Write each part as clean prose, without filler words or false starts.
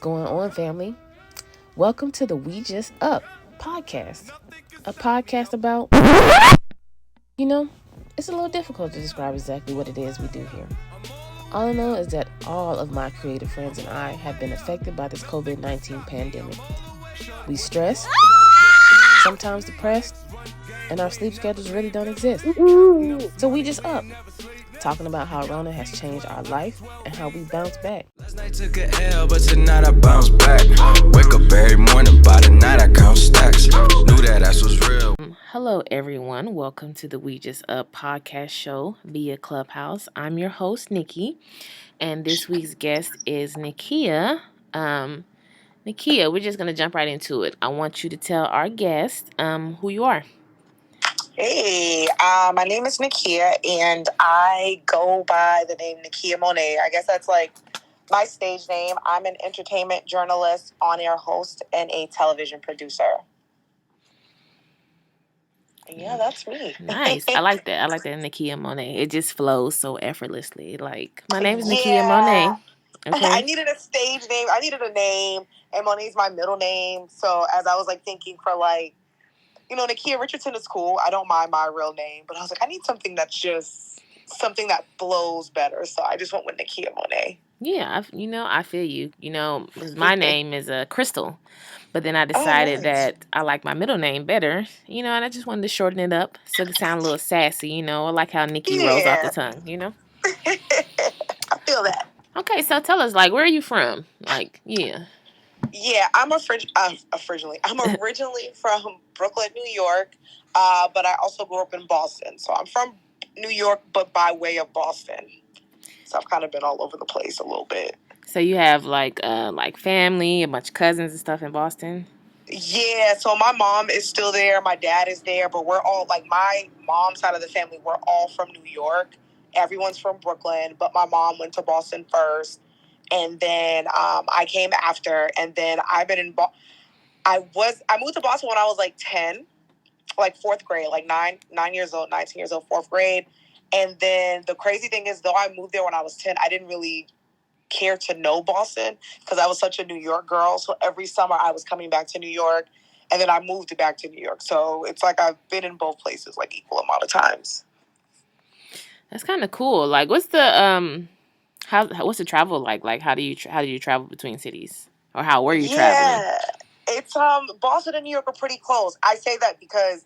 Going on, family? Welcome to the We Just Up podcast. A podcast about, it's a little difficult to describe exactly what it is we do here. All I know is that all of my creative friends and I have been affected by this COVID-19 pandemic. We stressed, sometimes depressed, and our sleep schedules really don't exist. So we just up, talking about how Rona has changed our life and how we bounce back. Last night took a L, but tonight I bounce back. Wake up every morning, by the night I count stacks. Knew that ass was real. Hello, everyone. Welcome to the We Just Up podcast show via Clubhouse. I'm your host, Nikki, and this week's guest is Nakia. Nakia, we're just going to jump right into it. I want you to tell our guest who you are. Hey, my name is Nakia, and I go by the name Nakia Monet. I guess that's like my stage name. I'm an entertainment journalist, on-air host, and a television producer. And yeah, that's me. Nice. I like that. I like that, Nakia Monet. It just flows so effortlessly. Like, my name is Nakia Monet. Okay. I needed a stage name. I needed a name, and Monet's my middle name. So as I was thinking for Nakia Richardson is cool. I don't mind my real name, but I was I need something that's just something that flows better. So I just went with Nakia Monet. Yeah, I feel you. Because my name is Crystal, but then I decided that I like my middle name better, and I just wanted to shorten it up so it could sound a little sassy, I like how Nikki rolls off the tongue, I feel that. Okay, so tell us, where are you from? Yeah. Yeah, I'm originally from Brooklyn, New York, but I also grew up in Boston. So I'm from New York, but by way of Boston. So I've kind of been all over the place a little bit. So you have family, a bunch of cousins and stuff in Boston? Yeah, so my mom is still there, my dad is there, but we're all my mom's side of the family, we're all from New York. Everyone's from Brooklyn, but my mom went to Boston first. And then I came after, and then I've been in I moved to Boston when I was 10, fourth grade, 9 years old, 19 years old, fourth grade. And then the crazy thing is, though I moved there when I was 10, I didn't really care to know Boston because I was such a New York girl. So every summer I was coming back to New York, and then I moved back to New York. So it's I've been in both places equal amount of times. That's kind of cool. What's the what's the travel like? How do you travel between cities, or how were you traveling? Yeah, it's Boston and New York are pretty close. I say that because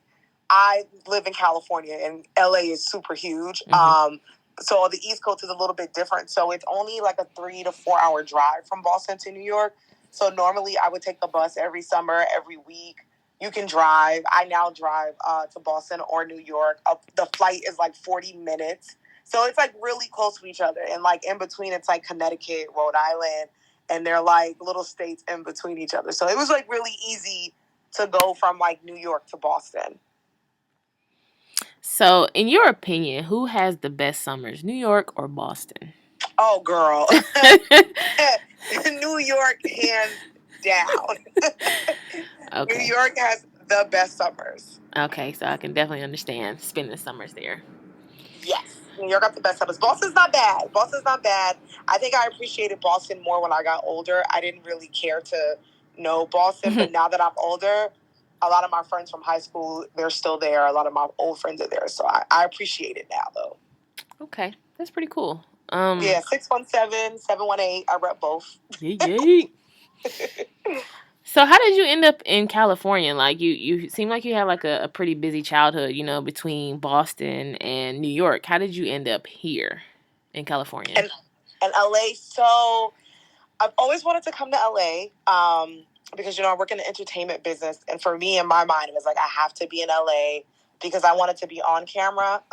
I live in California, and LA is super huge. Mm-hmm. So the East Coast is a little bit different. So it's only a 3 to 4 hour drive from Boston to New York. So normally I would take the bus every summer, every week. You can drive. I now drive to Boston or New York. The flight is 40 minutes. So it's really close to each other. And in between, it's Connecticut, Rhode Island. And they're little states in between each other. So it was really easy to go from New York to Boston. So, in your opinion, who has the best summers, New York or Boston? Oh, girl. New York, hands down. Okay. New York has the best summers. Okay, so I can definitely understand spending summers there. Yes. New York got the best summers. Boston's not bad. I think I appreciated Boston more when I got older. I didn't really care to know Boston, but now that I'm older, a lot of my friends from high school, they're still there. A lot of my old friends are there. So I appreciate it now, though. Okay. That's pretty cool. Yeah, 617, 718. I rep both. Yay. So how did you end up in California? You seem like you had a pretty busy childhood, between Boston and New York. How did you end up here in California? And LA. So I've always wanted to come to LA because, I work in the entertainment business. And for me, in my mind, it was I have to be in LA because I wanted to be on camera.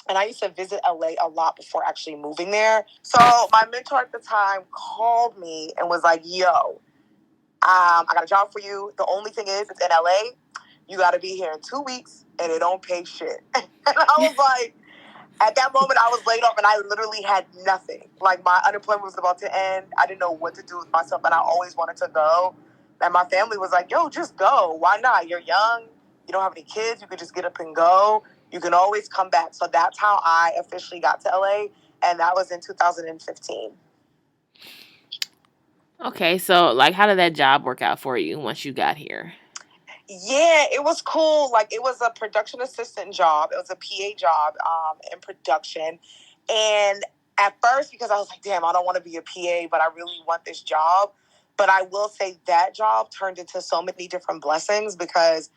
And I used to visit LA a lot before actually moving there. So my mentor at the time called me and was yo, I got a job for you. The only thing is, it's in LA. You got to be here in 2 weeks, and it don't pay shit. And I was at that moment, I was laid off, and I literally had nothing. My unemployment was about to end. I didn't know what to do with myself, and I always wanted to go. And my family was yo, just go. Why not? You're young. You don't have any kids. You could just get up and go. You can always come back. So that's how I officially got to LA, and that was in 2015. Okay, so like, how did that job work out for you once you got here? Yeah, it was cool. Like, it was a production assistant job. It was a PA job in production. And at first, because I was like, damn, I don't want to be a PA, but I really want this job. But I will say that job turned into so many different blessings because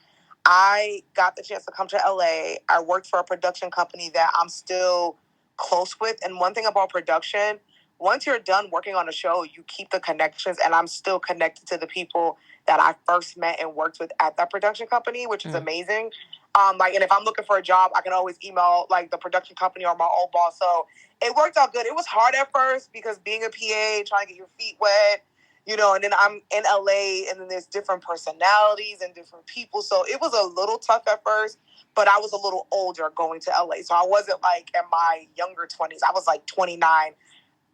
I got the chance to come to LA. I worked for a production company that I'm still close with. And one thing about production, once you're done working on a show, you keep the connections. And I'm still connected to the people that I first met and worked with at that production company, which is amazing. And if I'm looking for a job, I can always email like the production company or my old boss. So it worked out good. It was hard at first because being a PA, trying to get your feet wet, and then I'm in LA and then there's different personalities and different people. So it was a little tough at first, but I was a little older going to LA. So I wasn't like in my younger 20s. I was like 29.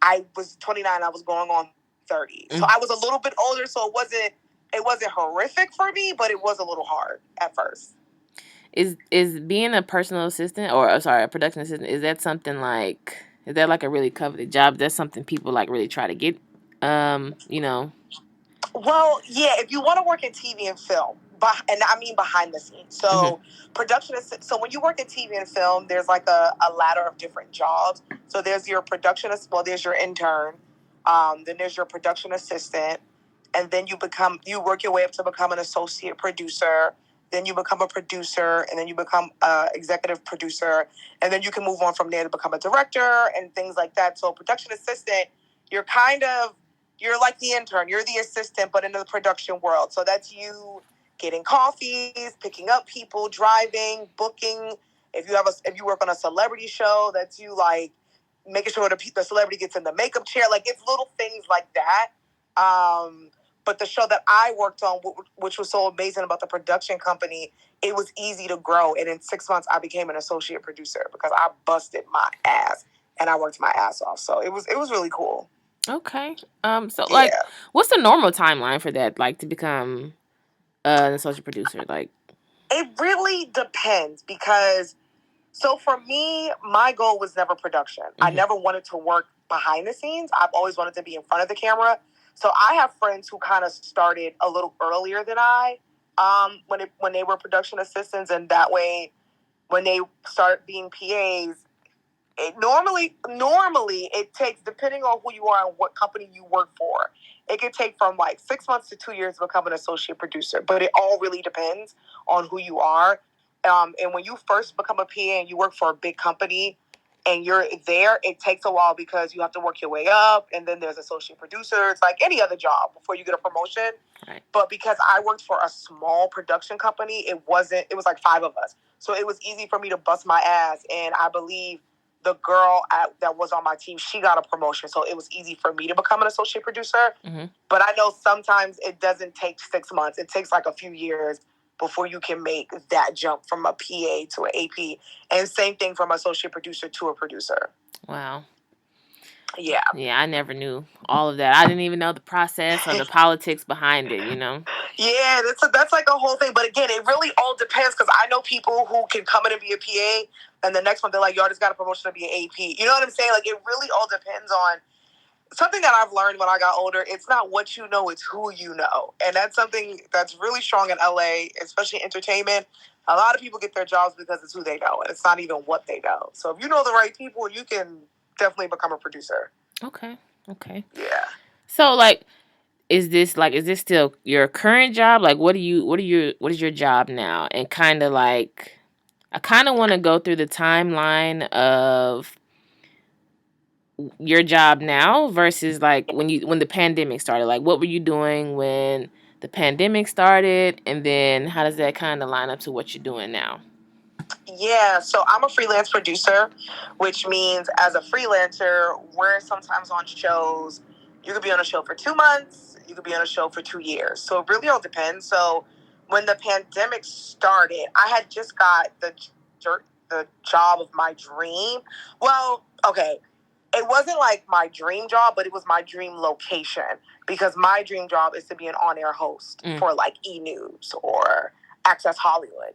I was 29. I was going on 30. So I was a little bit older. So it wasn't horrific for me, but it was a little hard at first. Is being a personal assistant a production assistant, is that something like, is that like a really coveted job? That's something people like really try to get, you know? Well, yeah, if you want to work in TV and film, and I mean behind the scenes. So so when you work in TV and film, there's like a ladder of different jobs. So there's your there's your intern, then there's your production assistant, and then you work your way up to become an associate producer. Then you become a producer, and then you become an executive producer, and then you can move on from there to become a director and things like that. So production assistant, you're like the intern, you're the assistant, but in the production world. So that's you getting coffees, picking up people, driving, booking. If you work on a celebrity show, that's you like making sure the celebrity gets in the makeup chair. Like, it's little things like that. But the show that I worked on, which was so amazing about the production company, it was easy to grow. And in 6 months, I became an associate producer because I busted my ass and I worked my ass off. So it was really cool. Okay. Like, what's the normal timeline for that? Like, to become an associate producer? Like, it really depends because, so for me, my goal was never production. I never wanted to work behind the scenes. I've always wanted to be in front of the camera. So I have friends who kind of started a little earlier than I, when they were production assistants, and that way, when they start being PAs, normally it takes, depending on who you are and what company you work for, it could take from like 6 months to 2 years to become an associate producer. But it all really depends on who you are. And when you first become a PA and you work for a big company and you're there, it takes a while because you have to work your way up. And then there's associate producer. It's like any other job before you get a promotion. Right. But because I worked for a small production company, it was like 5 of us. So it was easy for me to bust my ass. And I believe the girl that was on my team, she got a promotion. So it was easy for me to become an associate producer. But I know sometimes it doesn't take 6 months. It takes like a few years before you can make that jump from a PA to an AP. And same thing from associate producer to a producer. Wow. Yeah. Yeah, I never knew all of that. I didn't even know the process or the politics behind it, Yeah, that's like a whole thing. But again, it really all depends because I know people who can come in and be a PA and the next one they're like, yo, I just got a promotion to be an AP. You know what I'm saying? Like, it really all depends on something that I've learned when I got older. It's not what you know, it's who you know. And that's something that's really strong in LA, especially entertainment. A lot of people get their jobs because it's who they know, and it's not even what they know. So if you know the right people, you can definitely become a producer. Okay. Yeah. So, like, is this still your current job? Like, what is your job now? And kind of like, I kind of want to go through the timeline of your job now versus like when the pandemic started. Like, what were you doing when the pandemic started, and then how does that kind of line up to what you're doing now? Yeah, so I'm a freelance producer, which means as a freelancer, we're sometimes on shows. You could be on a show for 2 months, you could be on a show for 2 years. So it really all depends. So when the pandemic started, I had just got the job of my dream. Well, okay, it wasn't like my dream job, but it was my dream location because my dream job is to be an on-air host for like E! News or Access Hollywood.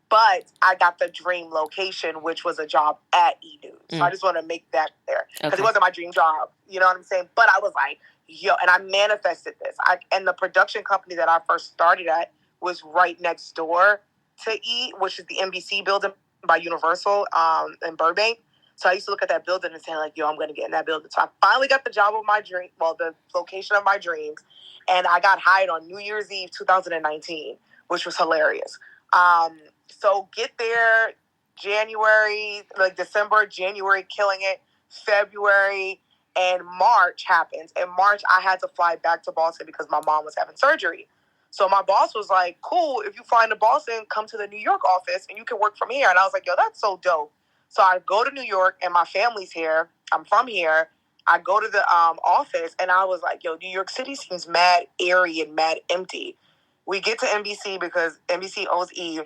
But I got the dream location, which was a job at E! News. So I just want to make that clear. Because it wasn't my dream job. You know what I'm saying? But I was like, yo, and I manifested this. And the production company that I first started at was right next door to E, which is the NBC building by Universal in Burbank. So I used to look at that building and say, like, yo, I'm going to get in that building. So I finally got the job of my dream, well, the location of my dreams. And I got hired on New Year's Eve 2019, which was hilarious. So get there January, like December, January, killing it. February and March happens. In March, I had to fly back to Boston because my mom was having surgery. So my boss was like, cool, if you fly into Boston, come to the New York office and you can work from here. And I was like, yo, that's so dope. So I go to New York and my family's here. I'm from here. I go to the office and I was like, yo, New York City seems mad airy and mad empty. We get to NBC because NBC owns E.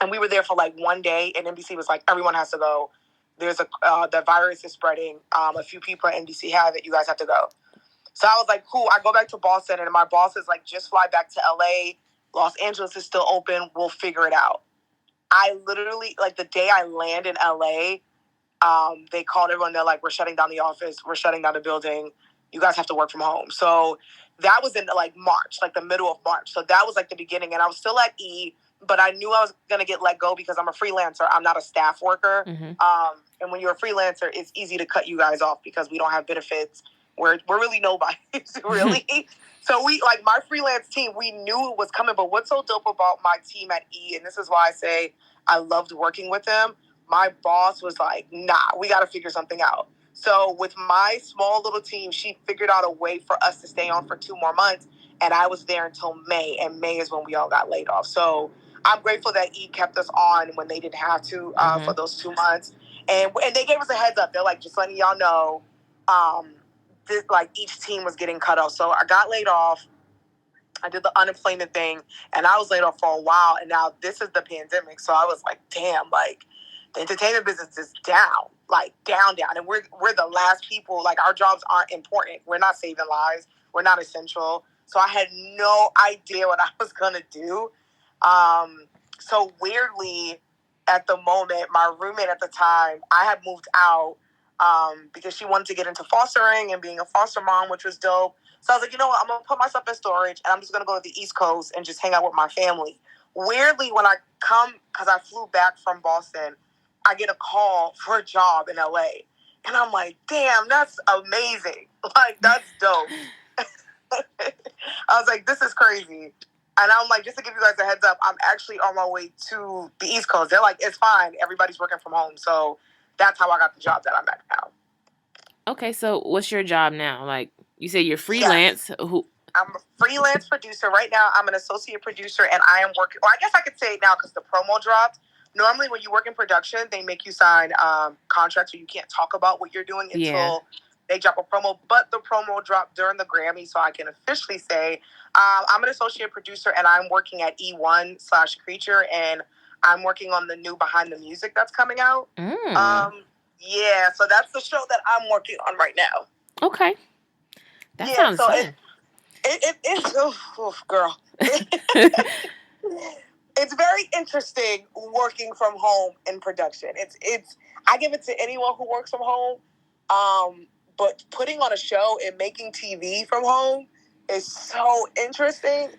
And we were there for like one day and NBC was like, everyone has to go. There's the virus is spreading. A few people at NBC have it. You guys have to go. So I was like, cool. I go back to Boston and my boss is like, just fly back to LA. Los Angeles is still open. We'll figure it out. I literally, like the day I land in LA, they called everyone. They're like, we're shutting down the office. We're shutting down the building. You guys have to work from home. So that was in like March, like the middle of March. So that was like the beginning. And I was still at E, but I knew I was going to get let go because I'm a freelancer. I'm not a staff worker. Mm-hmm. And when you're a freelancer, it's easy to cut you guys off because we don't have benefits. We're really nobody, really. So we, like my freelance team, we knew it was coming. But what's so dope about my team at E, and this is why I say I loved working with them, my boss was like, nah, we got to figure something out. So with my small little team, she figured out a way for us to stay on for 2 more months. And I was there until May. And May is when we all got laid off. So I'm grateful that E kept us on when they didn't have to for those 2 months. And they gave us a heads up. They're like, just letting y'all know, this, like each team was getting cut off. So I got laid off. I did the unemployment thing, and I was laid off for a while. And now this is the pandemic. So I was like, damn, like the entertainment business is down, like down. And we're the last people, like our jobs aren't important. We're not saving lives. We're not essential. So I had no idea what I was going to do. So weirdly, at the moment, my roommate at the time, I had moved out because she wanted to get into fostering and being a foster mom, which was dope. So I was like, you know what? I'm going to put myself in storage and I'm just going to go to the East Coast and just hang out with my family. Weirdly, when I come, because I flew back from Boston, I get a call for a job in LA. And I'm like, damn, that's amazing. Like, that's dope. I was like, this is crazy. And I'm like, just to give you guys a heads up, I'm actually on my way to the East Coast. They're like, it's fine. Everybody's working from home. So that's how I got the job that I'm at now. Okay, so what's your job now? Like, you say you're freelance. Yes. I'm a freelance producer. Right now, I'm an associate producer, and I am working... Well, I guess I could say it now because the promo dropped. Normally, when you work in production, they make you sign contracts where you can't talk about what you're doing until they drop a promo. But the promo dropped during the Grammy, so I can officially say I'm an associate producer, and I'm working at E1/Creature, and I'm working on the new Behind the Music that's coming out. Yeah, so that's the show that I'm working on right now. Okay. That sounds fun. It's girl. It's very interesting working from home in production. It's I give it to anyone who works from home. But putting on a show and making TV from home is so interesting.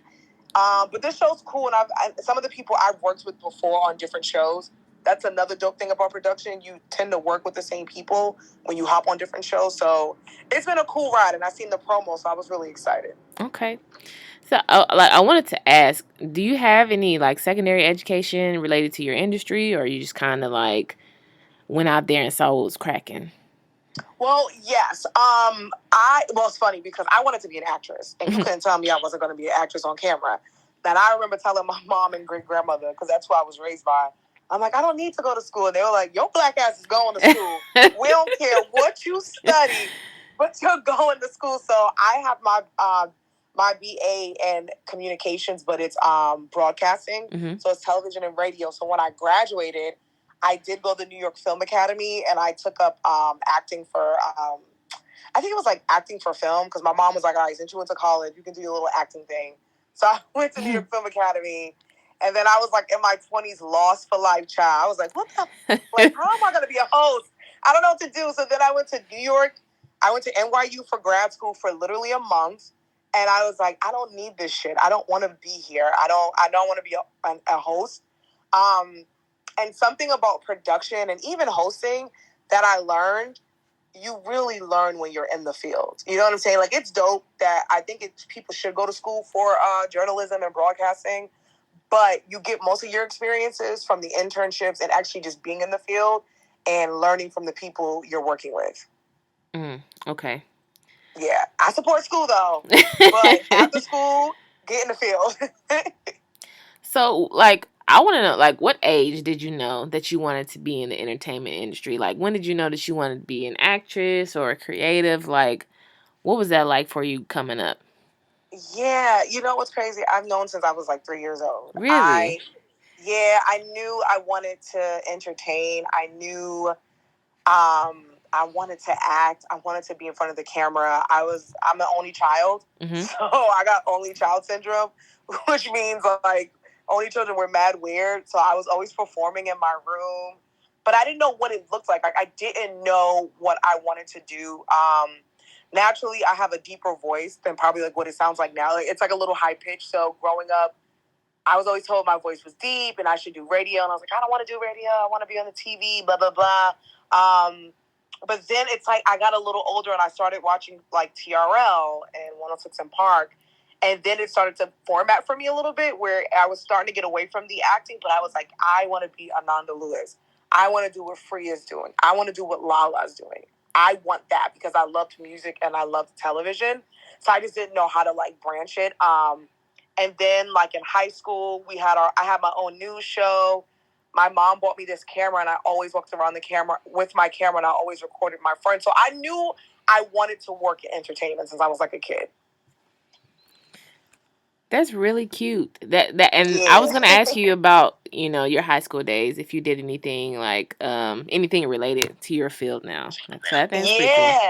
But this show's cool, and some of the people I've worked with before on different shows. That's another dope thing about production. You tend to work with the same people when you hop on different shows. So it's been a cool ride, and I seen the promo, so I was really excited. Okay. So, I wanted to ask, do you have any, like, secondary education related to your industry, or you just kind of, like, went out there and saw what was cracking? Well, yes. It's funny because I wanted to be an actress, and you couldn't tell me I wasn't going to be an actress on camera. And I remember telling my mom and great-grandmother, because that's who I was raised by, I'm like, I don't need to go to school. And they were like, your black ass is going to school. We don't care what you study, but you're going to school. So I have my BA in communications, but it's broadcasting. Mm-hmm. So it's television and radio. So when I graduated, I did go to the New York Film Academy, and I took up acting for, I think it was like acting for film, because my mom was like, all right, since you went to college, you can do your little acting thing. So I went to New York Film Academy. And then I was like in my 20s, lost for life child. I was like, what the, like, how am I going to be a host? I don't know what to do. So then I went to New York I went to NYU for grad school for literally a month. And I was like, I don't need this shit. I don't want to be here. I don't want to be a host. And something about production and even hosting that I learned, you really learn when you're in the field. You know what I'm saying? Like, it's dope that I think people should go to school for journalism and broadcasting, but you get most of your experiences from the internships and actually just being in the field and learning from the people you're working with. Okay. Yeah. I support school, though. But after school, get in the field. So, like, I want to know, like, what age did you know that you wanted to be in the entertainment industry? Like, when did you know that you wanted to be an actress or a creative? Like, what was that like for you coming up? Yeah, you know what's crazy? I've known since I was like 3 years old. Really? I knew I wanted to entertain. I knew I wanted to act. I wanted to be in front of the camera. I'm an only child, so I got only child syndrome, which means like only children were mad weird. So I was always performing in my room, but I didn't know what it looked like. Like, I didn't know what I wanted to do. Naturally, I have a deeper voice than probably like what it sounds like now. Like, it's like a little high pitched. So growing up, I was always told my voice was deep and I should do radio. And I was like, I don't want to do radio. I want to be on the TV, blah, blah, blah. But then it's like I got a little older and I started watching like TRL and 106 in Park. And then it started to format for me a little bit where I was starting to get away from the acting. But I was like, I want to be Ananda Lewis. I want to do what Freya's doing. I want to do what Lala's doing. I want that because I loved music and I loved television. So I just didn't know how to like branch it. And then like in high school, I had my own news show. My mom bought me this camera and I always walked around the camera with my camera and I always recorded my friends. So I knew I wanted to work in entertainment since I was like a kid. That's really cute. I was gonna ask you about, your high school days, if you did anything like anything related to your field now. So I think that's pretty cool.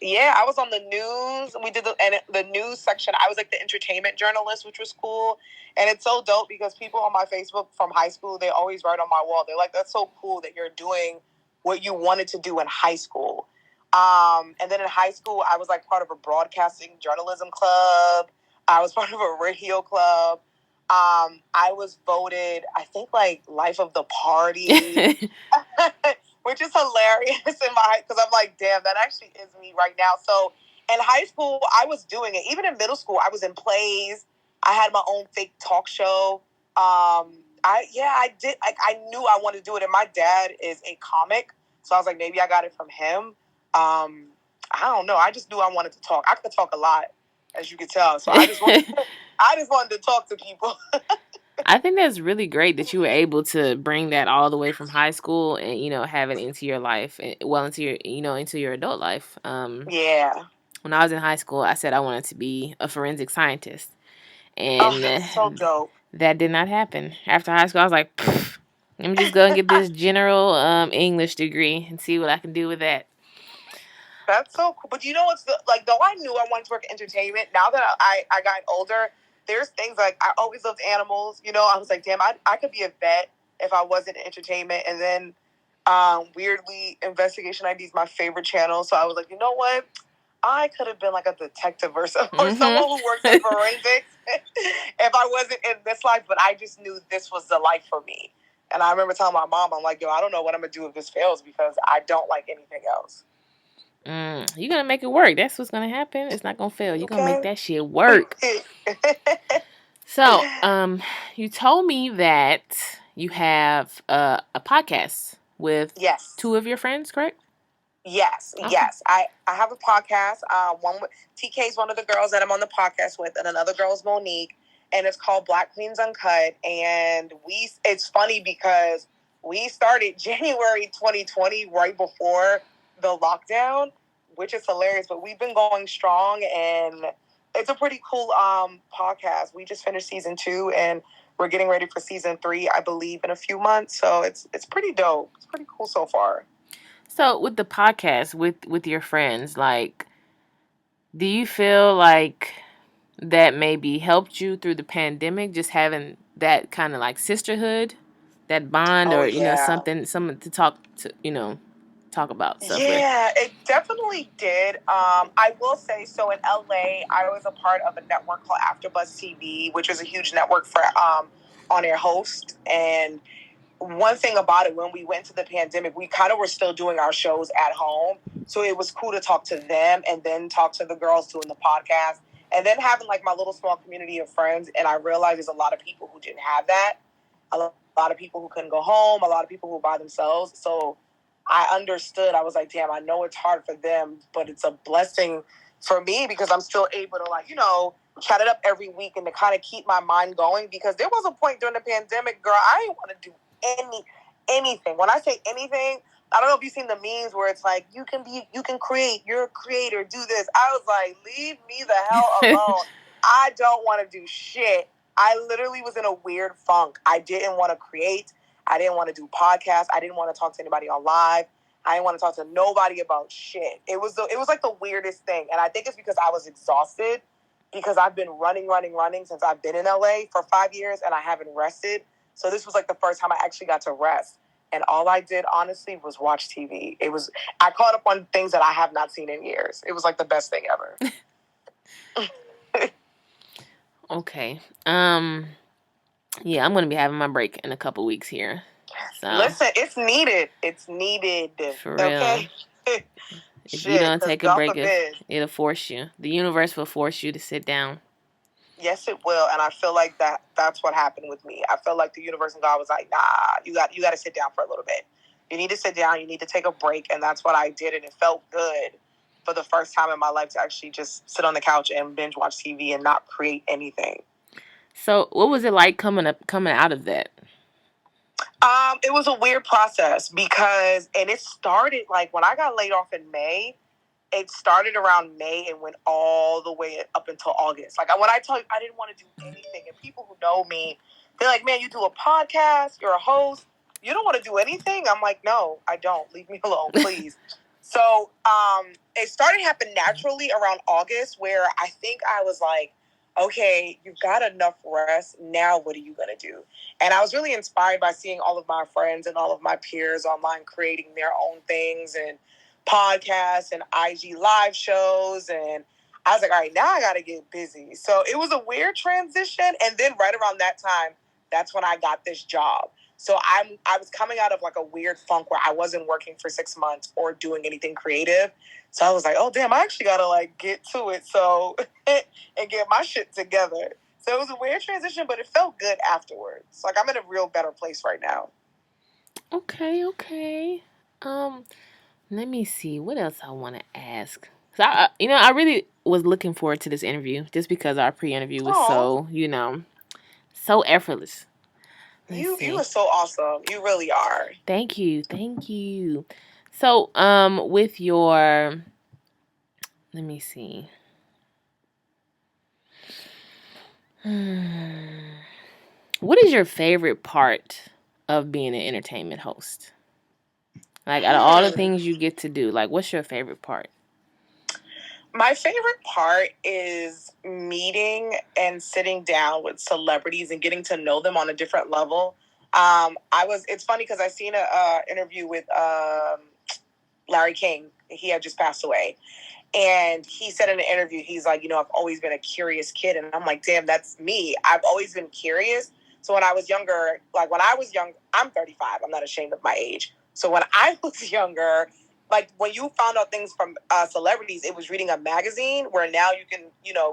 Yeah, I was on the news. We did the news section. I was like the entertainment journalist, which was cool. And it's so dope because people on my Facebook from high school, they always write on my wall. They're like, that's so cool that you're doing what you wanted to do in high school. And then in high school, I was like part of a broadcasting journalism club. I was part of a radio club. I was voted, I think, like Life of the Party. Which is hilarious because I'm like, damn, that actually is me right now. So in high school, I was doing it. Even in middle school, I was in plays. I had my own fake talk show. I did. Like, I knew I wanted to do it. And my dad is a comic, so I was like, maybe I got it from him. I don't know. I just knew I wanted to talk. I could talk a lot, as you could tell. So I just wanted to talk to people. I think that's really great that you were able to bring that all the way from high school and, have it into your life and into your adult life. Yeah. When I was in high school, I said I wanted to be a forensic scientist. And that's so dope. That did not happen. After high school, I was like, let me just go and get this general English degree and see what I can do with that. That's so cool. But you know what's though I knew I wanted to work in entertainment, now that I got older, there's things like I always loved animals. I was like, damn, I could be a vet if I wasn't in entertainment. And then weirdly, Investigation ID is my favorite channel. So I was like, you know what? I could have been like a detective or someone who works in forensics if I wasn't in this life. But I just knew this was the life for me. And I remember telling my mom, I'm like, yo, I don't know what I'm going to do if this fails because I don't like anything else. You're going to make it work. That's what's going to happen. It's not going to fail. You're going to make that shit work. So, you told me that you have a podcast with two of your friends, correct? Yes, okay. Yes. I have a podcast. One with TK is one of the girls that I'm on the podcast with, and another girl is Monique, and it's called Black Queens Uncut. And it's funny because we started January 2020, right before the lockdown, which is hilarious. But we've been going strong, and it's a pretty cool podcast. We just finished season 2, and we're getting ready for season 3, I believe, in a few months. So it's pretty dope. It's pretty cool so far. So with the podcast, with your friends, like, do you feel like that maybe helped you through the pandemic, just having that kind of like sisterhood, that bond, or, someone to talk to, talk about stuff with. Yeah, it definitely did. I will say, so in LA, I was a part of a network called AfterBuzz TV, which is a huge network for on-air hosts. And one thing about it, when we went to the pandemic, we kind of were still doing our shows at home. So it was cool to talk to them and then talk to the girls doing the podcast. And then having like my little small community of friends. And I realized there's a lot of people who didn't have that. A lot of people who couldn't go home. A lot of people who were by themselves. So I understood. I was like, damn, I know it's hard for them, but it's a blessing for me because I'm still able to, like, chat it up every week and to kind of keep my mind going. Because there was a point during the pandemic, girl, I didn't want to do anything. When I say anything, I don't know if you've seen the memes where it's like, you can create, you're a creator, do this. I was like, leave me the hell alone. I don't want to do shit. I literally was in a weird funk. I didn't want to create. I didn't want to do podcasts. I didn't want to talk to anybody on live. I didn't want to talk to nobody about shit. It was like the weirdest thing. And I think it's because I was exhausted because I've been running since I've been in LA for 5 years and I haven't rested. So this was like the first time I actually got to rest. And all I did, honestly, was watch TV. I caught up on things that I have not seen in years. It was like the best thing ever. Okay. Yeah, I'm going to be having my break in a couple weeks here. So listen, it's needed. It's needed. For real. Okay? If you don't take a break, it'll force you. The universe will force you to sit down. Yes, it will. And I feel like that's what happened with me. I feel like the universe and God was like, nah, you got to sit down for a little bit. You need to sit down. You need to take a break. And that's what I did. And it felt good for the first time in my life to actually just sit on the couch and binge watch TV and not create anything. So what was it like coming out of that? It was a weird process because it started like when I got laid off in May. It started around May and went all the way up until August. Like when I tell you I didn't want to do anything, and people who know me, they're like, "Man, you do a podcast, you're a host, you don't want to do anything." I'm like, "No, I don't. Leave me alone, please." So it started happening naturally around August, where I think I was like, "Okay, you've got enough rest. Now, what are you gonna do?" And I was really inspired by seeing all of my friends and all of my peers online creating their own things and podcasts and IG live shows, and I was like, all right, now I gotta get busy. So it was a weird transition, and then right around that time, that's when I got this job. So I was coming out of like a weird funk where I wasn't working for 6 months or doing anything creative. So I was like, oh damn, I actually gotta like get to it and get my shit together. So it was a weird transition, but it felt good afterwards. Like I'm in a real better place right now. Okay. Let me see. What else I want to ask? So I really was looking forward to this interview just because our pre-interview was so effortless. You are so awesome. You really are. Thank you. So, with your, let me see. What is your favorite part of being an entertainment host? Like, out of all the things you get to do, like, what's your favorite part? My favorite part is meeting and sitting down with celebrities and getting to know them on a different level. It's funny because I seen an interview with Larry King. He had just passed away. And he said in an interview, he's like, I've always been a curious kid. And I'm like, damn, that's me. I've always been curious. So when I was younger, I'm 35. I'm not ashamed of my age. So when I was younger, like when you found out things from celebrities, it was reading a magazine where now you can,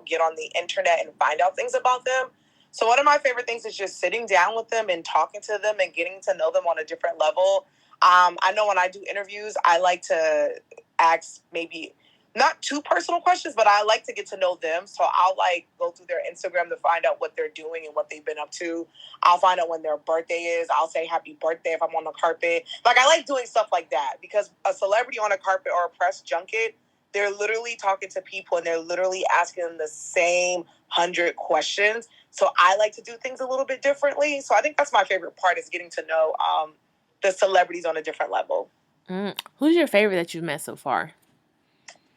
get on the internet and find out things about them. So one of my favorite things is just sitting down with them and talking to them and getting to know them on a different level. I know when I do interviews, I like to ask maybe not too personal questions, but I like to get to know them. So I'll go through their Instagram to find out what they're doing and what they've been up to. I'll find out when their birthday is. I'll say happy birthday if I'm on the carpet. I like doing stuff like that because a celebrity on a carpet or a press junket, they're literally talking to people and they're literally asking them the same 100 questions. So I like to do things a little bit differently. So I think that's my favorite part is getting to know the celebrities on a different level. Who's your favorite that you've met so far?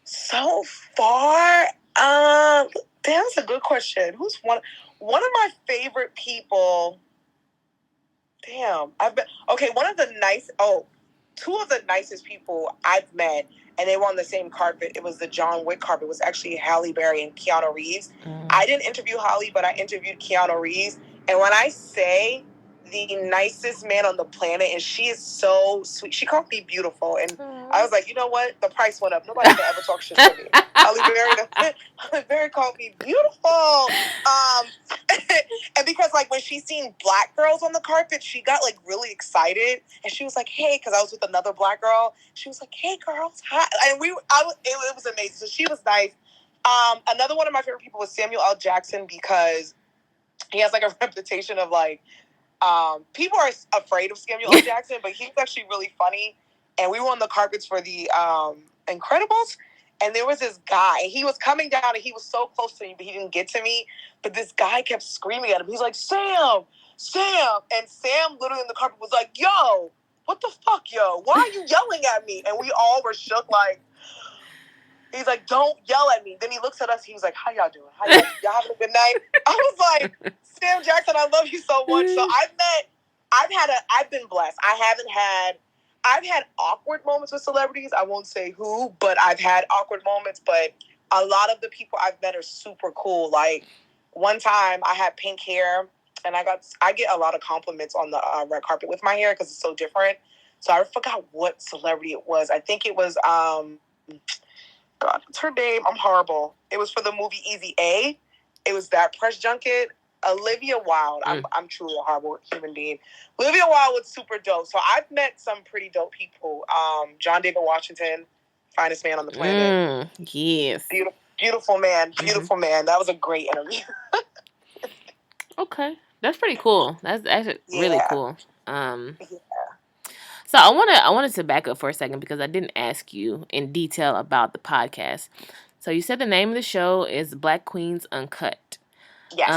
So far, that's a good question. Who's one of my favorite people? Damn, one of the nice. two of the nicest people I've met, and they were on the same carpet. It was the John Wick carpet. It was actually Halle Berry and Keanu Reeves. I didn't interview Halle, but I interviewed Keanu Reeves. And when I say the nicest man on the planet, and she is so sweet. She called me beautiful, and I was like, you know what? The price went up. Nobody can ever talk shit to me. Halle Berry called me beautiful. And because like when she seen black girls on the carpet, she got like really excited, and she was like, "Hey," because I was with another black girl. She was like, "Hey, girls, hi," and it was amazing. So she was nice. Another one of my favorite people was Samuel L. Jackson because he has like a reputation of like people are afraid of Samuel L. Jackson, but he's actually really funny. And we were on the carpets for the Incredibles, and there was this guy. He was coming down, and he was so close to me, but he didn't get to me. But this guy kept screaming at him. He's like, Sam! Sam! And Sam literally in the carpet was like, yo, what the fuck, yo? Why are you yelling at me? And we all were shook like, he's like, don't yell at me. Then he looks at us. He was like, how y'all doing? Y'all having a good night? I was like, Sam Jackson, I love you so much. So I've been blessed. I've had awkward moments with celebrities. I won't say who, but I've had awkward moments. But a lot of the people I've met are super cool. Like one time I had pink hair, and I get a lot of compliments on the red carpet with my hair because it's so different. So I forgot what celebrity it was. I think it was God, what's her name? I'm horrible. It was for the movie Easy A. It was that press junket. Olivia Wilde. I'm truly a horrible human being. Olivia Wilde was super dope. So I've met some pretty dope people. John David Washington, finest man on the planet. Yes. Beautiful man. Beautiful man. That was a great interview. Okay. That's pretty cool. That's actually really cool. So I wanted to back up for a second because I didn't ask you in detail about the podcast. So you said the name of the show is Black Queens Uncut. Yes.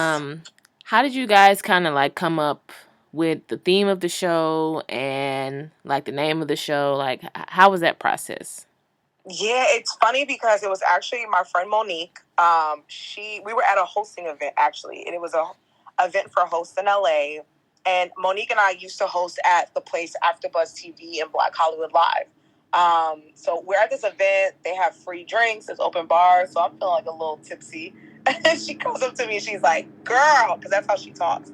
How did you guys kind of like come up with the theme of the show and like the name of the show? Like, how was that process? Yeah, it's funny because it was actually my friend Monique. We were at a hosting event actually, and it was a event for hosts in LA. And Monique and I used to host at the place AfterBuzz TV and Black Hollywood Live. So we're at this event. They have free drinks. It's open bars. So I'm feeling like a little tipsy. And she comes up to me. She's like, girl, because that's how she talks.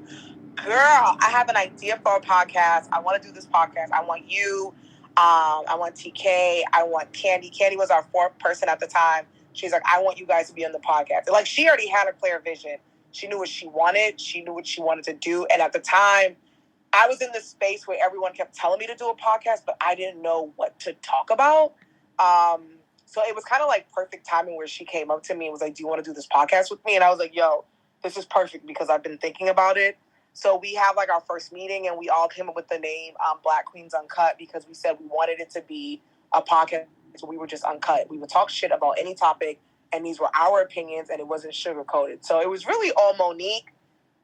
Girl, I have an idea for a podcast. I want to do this podcast. I want you. I want TK. I want Candy. Candy was our fourth person at the time. She's like, I want you guys to be on the podcast. And like, she already had a clear vision. She knew what she wanted. She knew what she wanted to do. And at the time, I was in this space where everyone kept telling me to do a podcast, but I didn't know what to talk about. So it was kind of like perfect timing where she came up to me and was like, do you want to do this podcast with me? And I was like, yo, this is perfect because I've been thinking about it. So we have like our first meeting and we all came up with the name Black Queens Uncut because we said we wanted it to be a podcast. So we were just uncut. We would talk shit about any topic, and these were our opinions, and it wasn't sugar-coated. So it was really all Monique,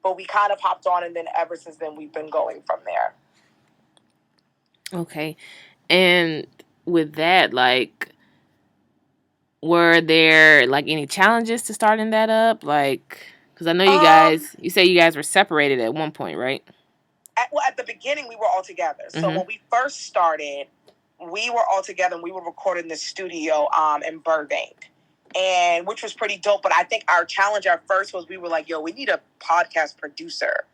but we kind of hopped on, and then ever since then, we've been going from there. Okay. And with that, like, were there, like, any challenges to starting that up? Like, because I know you say you guys were separated at one point, right? At the beginning, we were all together. So when we first started, we were all together, and we were recording in the studio in Burbank, and which was pretty dope. But I think our challenge at first was we were like, yo, we need a podcast producer.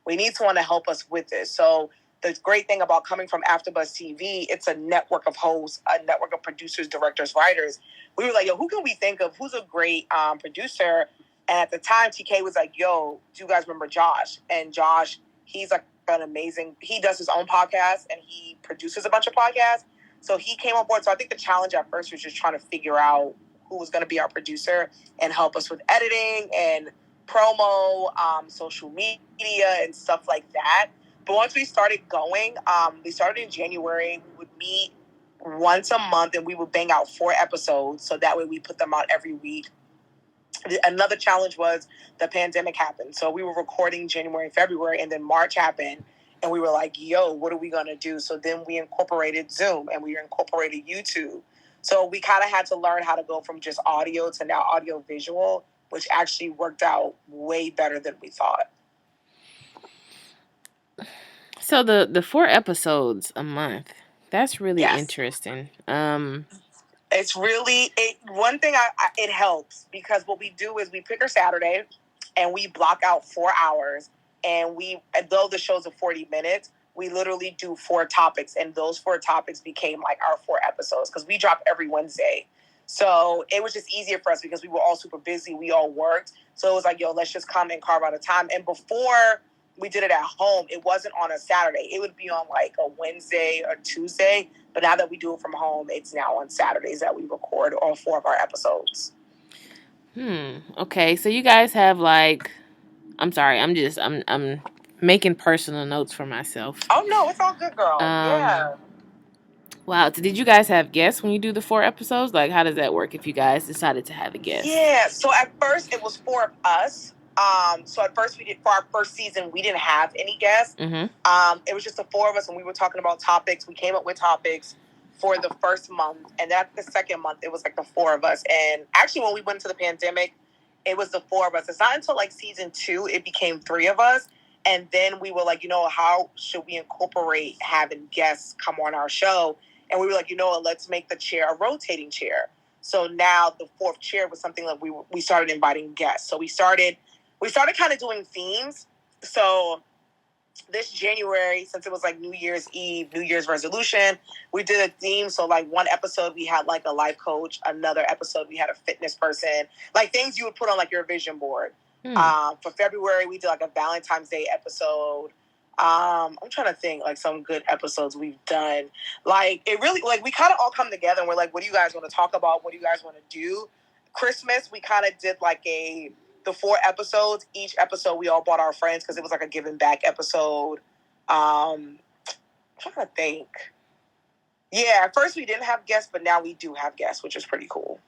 We need someone to help us with this. So the great thing about coming from AfterBuzz TV, it's a network of hosts, a network of producers, directors, writers. We were like, yo, who can we think of? Who's a great producer? And at the time, TK was like, yo, do you guys remember Josh? And Josh, he's like an amazing, he does his own podcast and he produces a bunch of podcasts. So he came on board. So I think the challenge at first was just trying to figure out who was going to be our producer and help us with editing and promo, social media and stuff like that. But once we started going, we started in January. We would meet once a month and we would bang out 4 episodes. So that way we put them out every week. Another challenge was the pandemic happened. So we were recording January, February, and then March happened. And we were like, yo, what are we going to do? So then we incorporated Zoom and we incorporated YouTube. So we kind of had to learn how to go from just audio to now audio visual, which actually worked out way better than we thought. So the 4 episodes a month, That's really Yes. interesting. It's really one thing. It helps because what we do is we pick our Saturday, and we block out 4 hours, and though the show's of 40 minutes, we literally do 4 topics, and those 4 topics became like our 4 episodes because we drop every Wednesday. So it was just easier for us because we were all super busy. We all worked, so it was like, yo, let's just come and carve out a time. And before we did it at home, it wasn't on a Saturday. It would be on like a Wednesday or Tuesday. But now that we do it from home, it's now on Saturdays that we record all 4 of our episodes. Okay, so you guys have like, I'm sorry, I'm making personal notes for myself. Oh no, it's all good, girl. Yeah. Wow. So did you guys have guests when you do the 4 episodes? Like, how does that work if you guys decided to have a guest? Yeah. So at first it was 4 of us. So at first for our first season, we didn't have any guests. It was just the 4 of us, and we were talking about topics. We came up with topics for the first month, and then the second month, it was like the 4 of us. And actually, when we went into the pandemic, it was the 4 of us. It's not until like season 2 it became 3 of us, and then we were like, how should we incorporate having guests come on our show? And we were like, let's make the chair a rotating chair. So now the 4th chair was something that we started inviting guests. So we started kind of doing themes. So this January, since it was like New Year's Eve, New Year's resolution, we did a theme. So like one episode we had like a life coach, another episode we had a fitness person, like things you would put on like your vision board. For February, we did like a Valentine's Day episode. I'm trying to think like some good episodes we've done. Like it really, like we kind of all come together and we're like, what do you guys want to talk about? What do you guys want to do? Christmas, we kind of did like the 4 episodes. Each episode we all bought our friends because it was like a giving back episode. I'm trying to think. Yeah, at first we didn't have guests, but now we do have guests, which is pretty cool.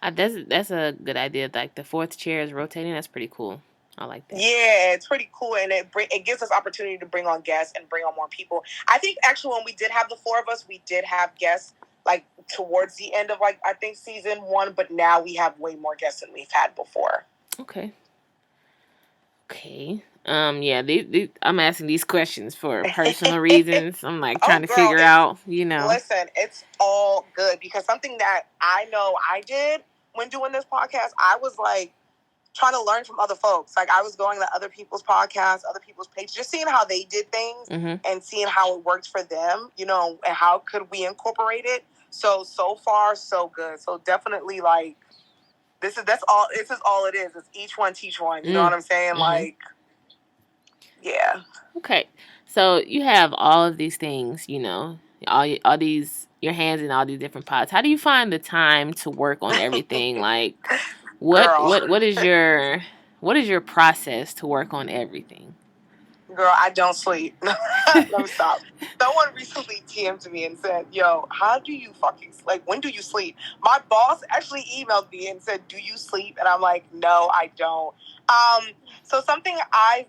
That's a good idea. Like the 4th chair is rotating. That's pretty cool. I like that. Yeah, it's pretty cool, and it gives us opportunity to bring on guests and bring on more people. I think actually when we did have the 4 of us, we did have guests like towards the end of like I think season 1, but now we have way more guests than we've had before. Okay. Yeah, I'm asking these questions for personal reasons. I'm like trying to figure out, Listen, it's all good because something that I know I did when doing this podcast, I was like trying to learn from other folks. Like I was going to other people's podcasts, other people's pages, just seeing how they did things and seeing how it worked for them, and how could we incorporate it. So far, so good. So definitely like, this is all it is. It's each one teach one. You know what I'm saying? Like, yeah. Okay. So you have all of these things, all these, your hands in all these different pots. How do you find the time to work on everything? Like, what is your process to work on everything? Girl, I don't sleep. Let me stop. Someone recently DM'd me and said, yo, how do you when do you sleep? My boss actually emailed me and said, do you sleep? And I'm like, no, I don't. So something I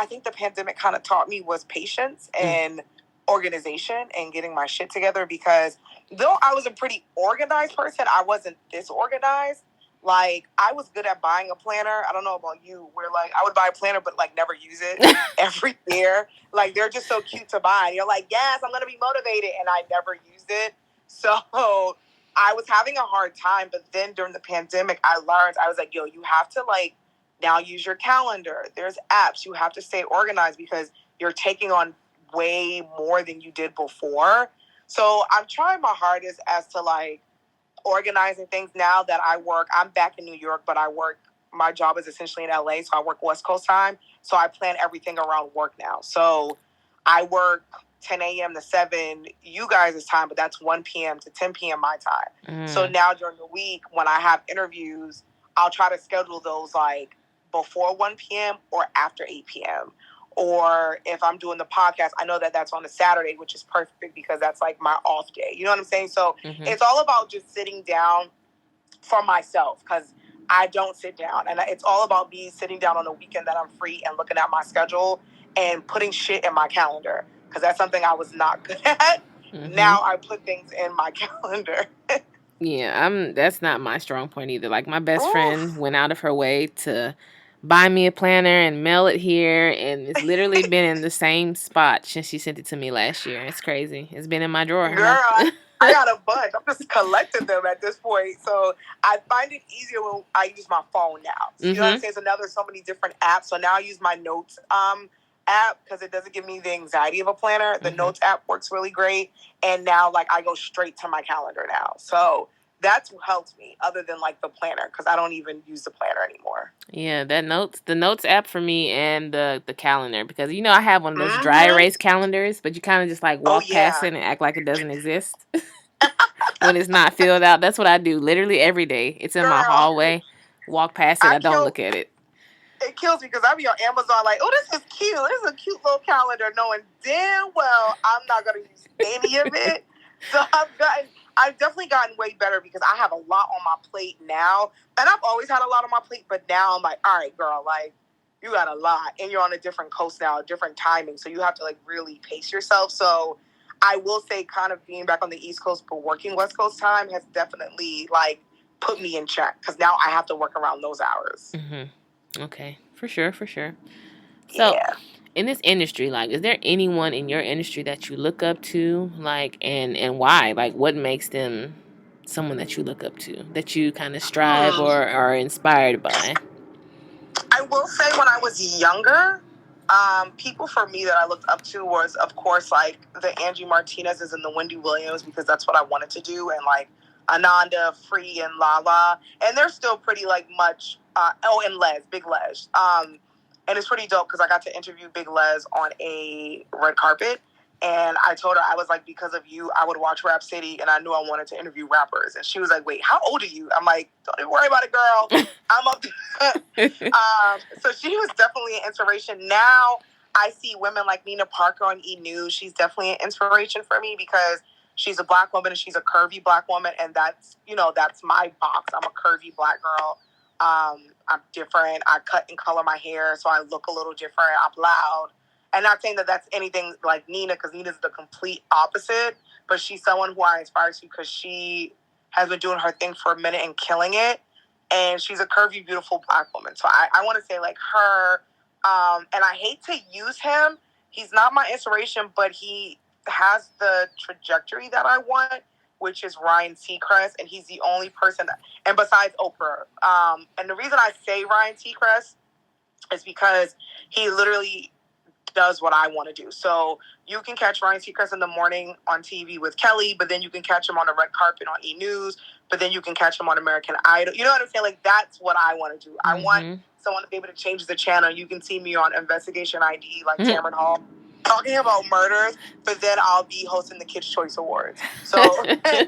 think the pandemic kind of taught me was patience and organization and getting my shit together, because though I was a pretty organized person, I wasn't this organized. Like, I was good at buying a planner. I don't know about you, where, like, I would buy a planner, but, like, never use it every year. Like, they're just so cute to buy. And you're like, yes, I'm going to be motivated. And I never used it. So I was having a hard time. But then during the pandemic, I was like, yo, you have to, like, now use your calendar. There's apps. You have to stay organized because you're taking on way more than you did before. So I'm trying my hardest as to, like, organizing things now that I'm back in New York, but my job is essentially in LA, so I work West Coast time. So I plan everything around work now. So I work 10 a.m. to 7 you guys' time, but that's 1 p.m. to 10 p.m. my time. So now during the week, when I have interviews, I'll try to schedule those like before 1 p.m. or after 8 p.m. Or if I'm doing the podcast, I know that that's on a Saturday, which is perfect because that's like my off day. You know what I'm saying? So it's all about just sitting down for myself, because I don't sit down. And it's all about me sitting down on the weekend that I'm free and looking at my schedule and putting shit in my calendar, because that's something I was not good at. Now I put things in my calendar. Yeah, that's not my strong point either. Like, my best friend went out of her way to buy me a planner and mail it here, and it's literally been in the same spot since she sent it to me last year. It's crazy. It's been in my drawer. Girl, I got a bunch. I'm just collecting them at this point. So I find it easier when I use my phone now. So you know what I'm saying? It's so many different apps. So now I use my notes app because it doesn't give me the anxiety of a planner. The notes app works really great. And now like I go straight to my calendar now. So that's what helps me other than like the planner because I don't even use the planner anymore. Yeah, the notes app for me and the calendar, because you know I have one of those dry erase calendars, but you kind of just like walk past it and act like it doesn't exist when it's not filled out. That's what I do literally every day. It's in my hallway. Walk past it, I don't look at it. It kills me because I be on Amazon like, oh, this is cute. This is a cute little calendar, knowing damn well I'm not gonna use any of it. So I've definitely gotten way better because I have a lot on my plate now. And I've always had a lot on my plate, but now I'm like, all right, girl, like, you got a lot. And you're on a different coast now, a different timing. So you have to, like, really pace yourself. So I will say kind of being back on the East Coast but working West Coast time has definitely, like, put me in check. Because now I have to work around those hours. Okay. For sure. So, in this industry, like, is there anyone in your industry that you look up to, like, and why? Like, what makes them someone that you look up to, that you kind of strive or are inspired by? I will say when I was younger, people for me that I looked up to was, of course, like, the Angie Martinez's and the Wendy Williams, because that's what I wanted to do, and, like, Ananda, Free, and Lala. And they're still pretty, like, much, and Les, Big Les. And it's pretty dope because I got to interview Big Les on a red carpet. And I told her, I was like, because of you, I would watch Rap City, and I knew I wanted to interview rappers. And she was like, wait, how old are you? I'm like, don't even worry about it, girl. I'm up. So she was definitely an inspiration. Now I see women like Nina Parker on E! News. She's definitely an inspiration for me because she's a Black woman and she's a curvy Black woman. And that's, you know, that's my box. I'm a curvy Black girl. I'm different. I cut and color my hair, so I look a little different. I'm loud. And not saying that that's anything like Nina, because Nina's the complete opposite. But she's someone who I aspire to because she has been doing her thing for a minute and killing it. And she's a curvy, beautiful Black woman. So I want to say like her. And I hate to use him. He's not my inspiration, but he has the trajectory that I want, which is Ryan Seacrest, and he's the only person, and besides Oprah. And the reason I say Ryan Seacrest is because he literally does what I want to do. So you can catch Ryan Seacrest in the morning on TV with Kelly, but then you can catch him on the red carpet on E! News, but then you can catch him on American Idol. You know what I'm saying? Like, that's what I want to do. I want someone to be able to change the channel. You can see me on Investigation ID, like Tamron Hall, talking about murders, but then I'll be hosting the Kids' Choice Awards. So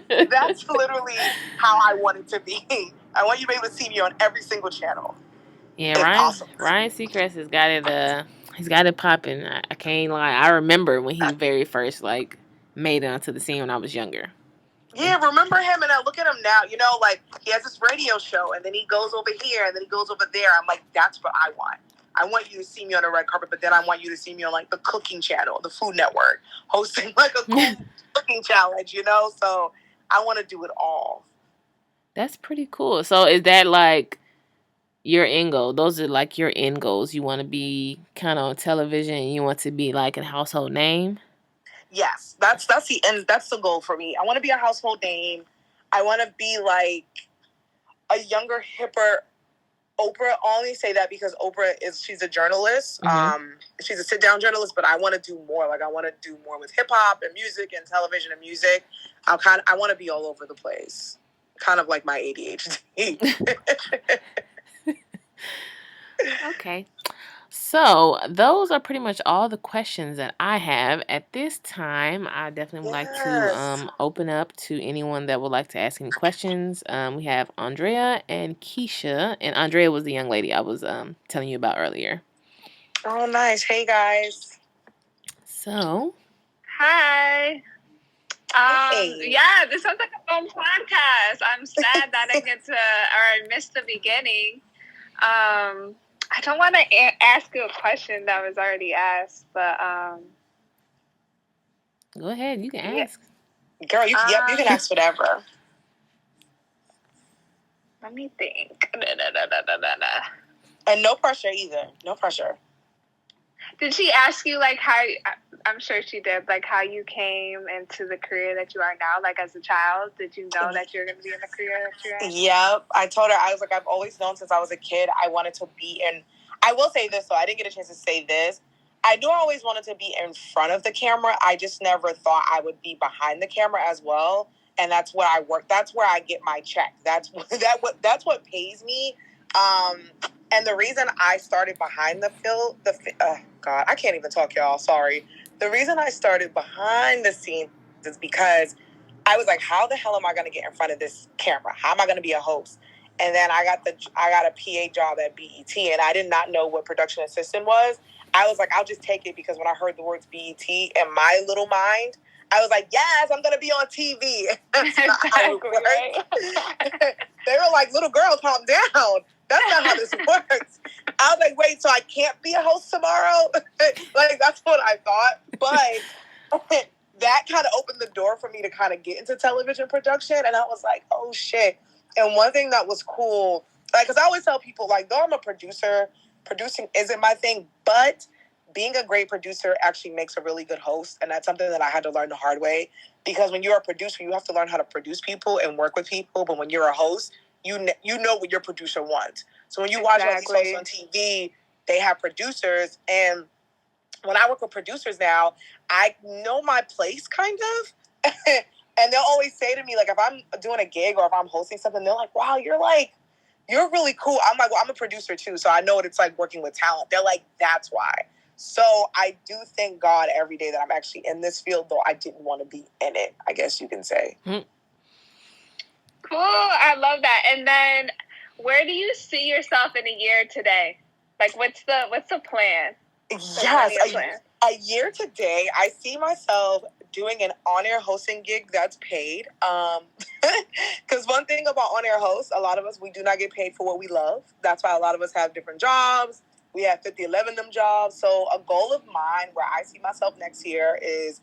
that's literally how I want it to be. I want you to be able to see me on every single channel. Yeah, Ryan Seacrest has got it. He's got it popping. I can't lie. I remember when he very first like made it onto the scene when I was younger. Yeah, remember him, and I look at him now. You know, like he has this radio show, and then he goes over here, and then he goes over there. I'm like, that's what I want. I want you to see me on the red carpet, but then I want you to see me on like the cooking channel, the Food Network, hosting like a cool cooking challenge, you know? So I want to do it all. That's pretty cool. So is that like your end goal? Those are like your end goals. You want to be kind of on television and you want to be like a household name? Yes, that's the end. That's the goal for me. I want to be a household name. I want to be like a younger, hipper Oprah. I only say that because she's a journalist. She's a sit-down journalist, but I want to do more. Like, I want to do more with hip-hop and music and television and music. I want to be all over the place. Kind of like my ADHD. Okay. So those are pretty much all the questions that I have at this time. I definitely would like to open up to anyone that would like to ask any questions. We have Andrea and Keisha, and Andrea was the young lady I was telling you about earlier. Oh, nice. Hey, guys. So, hi. Yeah, this sounds like a fun podcast. I'm sad that I missed the beginning. I don't want to ask you a question that was already asked, but go ahead. You can ask. Girl, you can ask whatever. Let me think. And no pressure either. No pressure. Did she ask you, like, how, I'm sure she did, like, how you came into the career that you are now, like, as a child? Did you know that you were going to be in the career that you're in? Yep. I told her, I was like, I've always known since I was a kid, I wanted to be in, I will say this, though, I didn't get a chance to say this. I knew I always wanted to be in front of the camera. I just never thought I would be behind the camera as well. And that's where I work. That's where I get my check. That's what pays me. And the reason I started behind the field, God, I can't even talk, y'all. Sorry. The reason I started behind the scenes is because I was like, how the hell am I going to get in front of this camera? How am I going to be a host? And then I got a PA job at BET, and I did not know what production assistant was. I was like, I'll just take it, because when I heard the words BET in my little mind, I was like, yes, I'm going to be on TV. That's not how it works. Right? They were like, little girl, calm down. That's not how this works. I was like, wait, so I can't be a host tomorrow? Like, that's what I thought. But that kind of opened the door for me to kind of get into television production. And I was like, oh, shit. And one thing that was cool, like, because I always tell people, like, though I'm a producer, producing isn't my thing, but being a great producer actually makes a really good host. And that's something that I had to learn the hard way. Because when you're a producer, you have to learn how to produce people and work with people. But when you're a host, you know what your producer wants. So when you watch all these hosts on TV, they have producers. And when I work with producers now, I know my place, kind of. And they'll always say to me, like, if I'm doing a gig or if I'm hosting something, they're like, wow, you're really cool. I'm like, well, I'm a producer too, so I know what it's like working with talent. They're like, that's why. So I do thank God every day that I'm actually in this field, though I didn't want to be in it, I guess you can say. Cool. I love that. And then where do you see yourself in a year today? Like, what's the plan? Yes, a year today, I see myself doing an on-air hosting gig that's paid. Because one thing about on-air hosts, a lot of us, we do not get paid for what we love. That's why a lot of us have different jobs. We have 11 of them jobs. So a goal of mine where I see myself next year is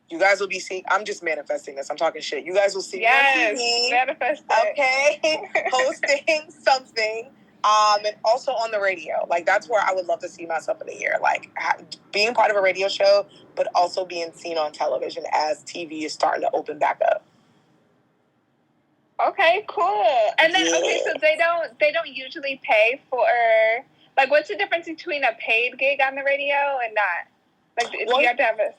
you guys will be seeing, I'm just manifesting this. I'm talking shit. You guys will see me on TV. Manifest it. Okay. Hosting something. And also on the radio. Like, that's where I would love to see myself in a year. Like, being part of a radio show, but also being seen on television as TV is starting to open back up. Okay, cool. And then, okay, so they don't usually pay for, like, what's the difference between a paid gig on the radio and not? Like, you have to have a...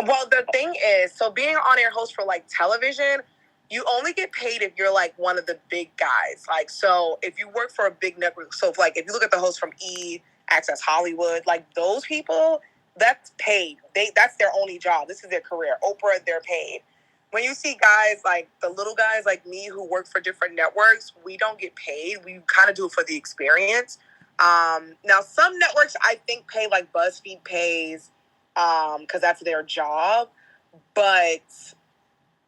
Well, the thing is, so being an on-air host for, like, television, you only get paid if you're, like, one of the big guys. Like, so if you work for a big network, so, like, if you look at the hosts from E!, Access Hollywood, like, those people, that's paid. That's their only job. This is their career. Oprah, they're paid. When you see guys, like, the little guys like me who work for different networks, we don't get paid. We kind of do it for the experience. Now, some networks, I think, pay, like, BuzzFeed pays, because that's their job. But...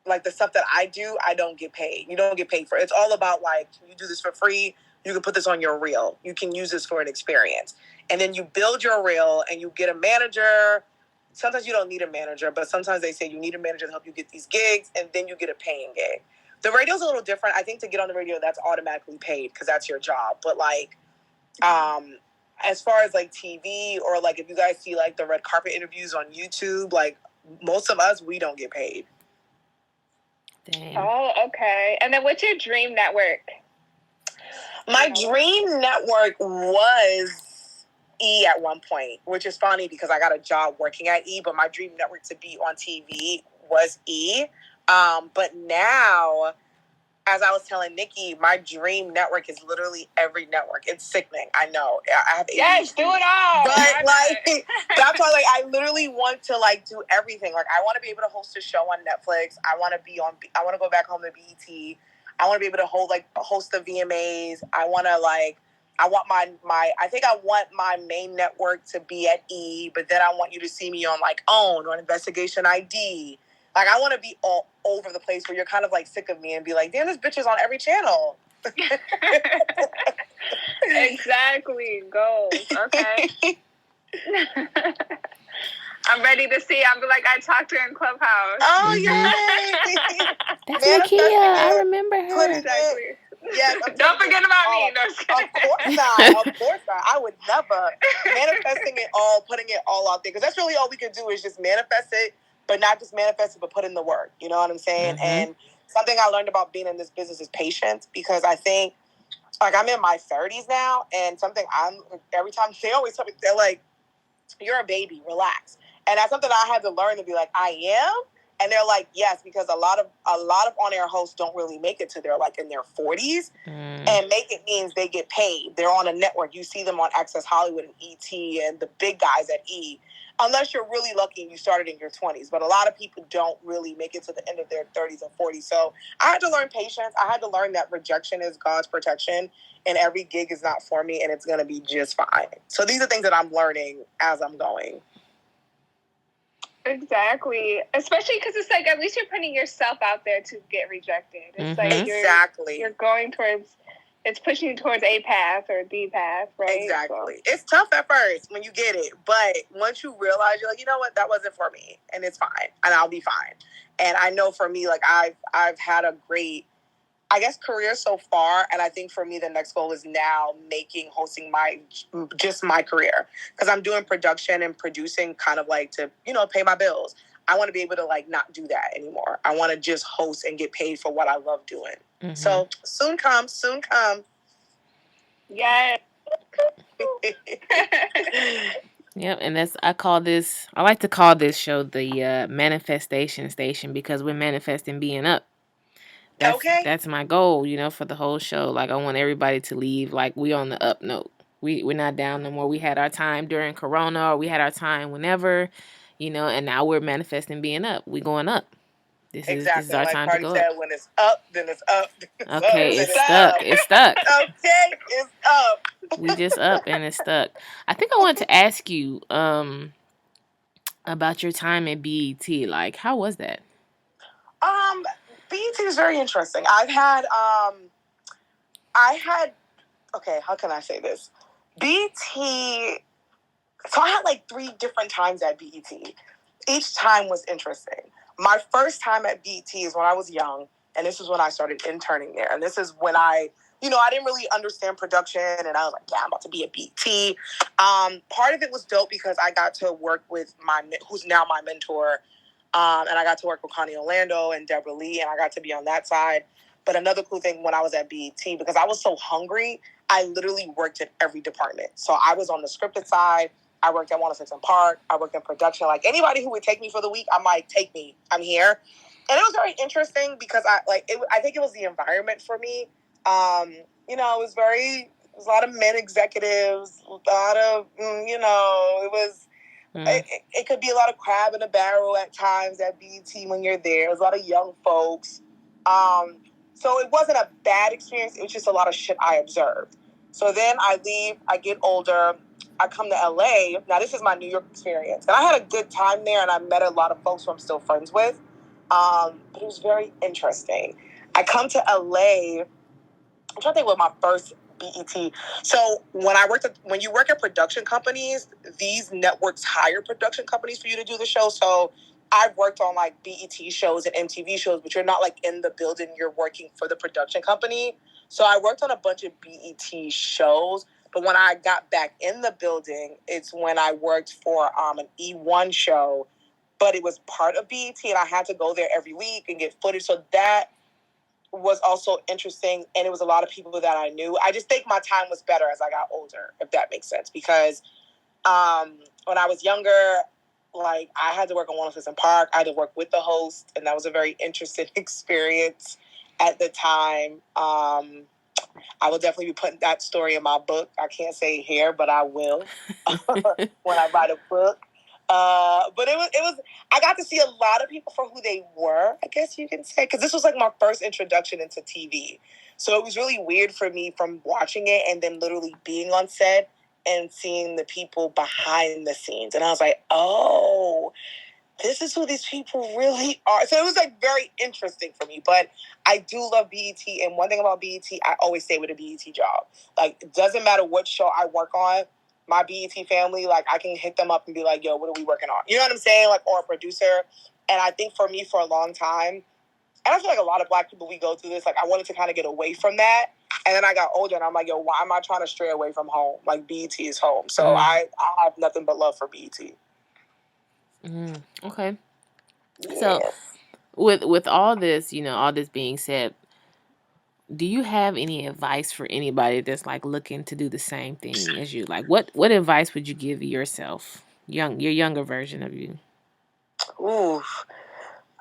like, the stuff that I do, I don't get paid. You don't get paid for it. It's all about, like, you do this for free. You can put this on your reel. You can use this for an experience. And then you build your reel and you get a manager. Sometimes you don't need a manager, but sometimes they say you need a manager to help you get these gigs, and then you get a paying gig. The radio's a little different. I think to get on the radio, that's automatically paid because that's your job. But, like, as far as, like, TV or, like, if you guys see, like, the red carpet interviews on YouTube, like, most of us, we don't get paid. Dang. Oh, okay. And then what's your dream network? My dream network was E! At one point, which is funny because I got a job working at E!, but my dream network to be on TV was E! But now, as I was telling Nikki, my dream network is literally every network. It's sickening. I know. I have ADHD. Yes, do it all. But, like, that's why, like, I literally want to, like, do everything. Like, I want to be able to host a show on Netflix. I want to go back home to BET. I want to be able to host the VMAs. I want to, like, I think I want my main network to be at E! But then I want you to see me on, like, OWN or Investigation ID. Like, I want to be all over the place where you're kind of, like, sick of me and be like, damn, this bitch is on every channel. Exactly. Goals. Okay. I'm ready to see. I'm like, I talked to her in Clubhouse. Oh, yay! That's Nakia. I remember her. Exactly. Yes, don't forget about me. No, of course not. Of course not. I would never. Manifesting it all, putting it all out there, because that's really all we can do is just manifest it, but not just manifest it, but put in the work. You know what I'm saying? Mm-hmm. And something I learned about being in this business is patience, because I think, like, I'm in my 30s now, and something every time they always tell me, they're like, "You're a baby, relax," and that's something I had to learn to be like, I am. And they're like, yes, because a lot of on-air hosts don't really make it to they're like in their 40s. And make it means they get paid. They're on a network. You see them on Access Hollywood and ET and the big guys at E. Unless you're really lucky and you started in your 20s. But a lot of people don't really make it to the end of their 30s and 40s. So I had to learn patience. I had to learn that rejection is God's protection. And every gig is not for me. And it's going to be just fine. So these are things that I'm learning as I'm going. Exactly. Especially because it's like, at least you're putting yourself out there to get rejected. It's like you're going towards, it's pushing you towards a path or the path, right? Exactly. So. It's tough at first when you get it. But once you realize, you're like, you know what, that wasn't for me. And it's fine. And I'll be fine. And I know for me, like, I've had a great, I guess, career so far. And I think for me, the next goal is now making hosting my career. Because I'm doing production and producing kind of like to, pay my bills. I want to be able to like not do that anymore. I want to just host and get paid for what I love doing. Mm-hmm. So soon come. Yes. Yep, and I like to call this show the manifestation station, because we're manifesting being up. That's my goal, for the whole show. Like, I want everybody to leave like we on the up note. We're not down no more. We had our time during Corona, or we had our time whenever, and now we're manifesting being up. We going up. This is our like time to go said, up. When it's up, then it's up. Okay, it's stuck. It's stuck. Okay, it's up. We just up and it's stuck. I think I wanted to ask you about your time at BET. Like, how was that? BET is very interesting. Okay, how can I say this? BET, so I had like 3 different times at BET. Each time was interesting. My first time at BET is when I was young, and this is when I started interning there. And this is when I didn't really understand production, and I was like, yeah, I'm about to be at BET. Part of it was dope because I got to work with who's now my mentor, and I got to work with Connie Orlando and Deborah Lee, and I got to be on that side. But another cool thing when I was at BET, because I was so hungry, I literally worked in every department. So I was on the scripted side. I worked at 106 & Park. I worked in production. Like, anybody who would take me for the week, I'm like, take me. I'm here. And it was very interesting because I think it was the environment for me. It was a lot of men executives, a lot of, it was, it could be a lot of crab in a barrel at times at BET when you're there. There's a lot of young folks. So it wasn't a bad experience. It was just a lot of shit I observed. So then I leave, I get older, I come to LA. Now, this is my New York experience. And I had a good time there, and I met a lot of folks who I'm still friends with. But it was very interesting. I come to LA. I'm trying to think what my first BET. So when you work at production companies, these networks hire production companies for you to do the show. So I've worked on like BET shows and MTV shows, but you're not like in the building. You're working for the production company. So I worked on a bunch of BET shows. But when I got back in the building, it's when I worked for an E1 show, but it was part of BET, and I had to go there every week and get footage. So that was also interesting, and it was a lot of people that I knew. I just think my time was better as I got older, if that makes sense, because when I was younger, like, I had to work on 106 & Park. I had to work with the host, and that was a very interesting experience at the time. I will definitely be putting that story in my book. I can't say it here, but I will when I write a book. But it was. I got to see a lot of people for who they were, I guess you can say, because this was like my first introduction into TV. So it was really weird for me from watching it and then literally being on set and seeing the people behind the scenes. And I was like, oh, this is who these people really are. So it was like very interesting for me. But I do love BET. And one thing about BET, I always stay with a BET job. Like, it doesn't matter what show I work on. My BET family, like, I can hit them up and be like, yo, what are we working on? You know what I'm saying? Like, or a producer. And I think for me, for a long time, and I feel like a lot of Black people, we go through this, like, I wanted to kind of get away from that. And then I got older, and I'm like, yo, why am I trying to stray away from home? Like, BET is home. So I have nothing but love for BET. Okay. Yeah. So with all this, all this being said, do you have any advice for anybody that's like looking to do the same thing as you? Like, what advice would you give yourself, your younger version of you? Ooh,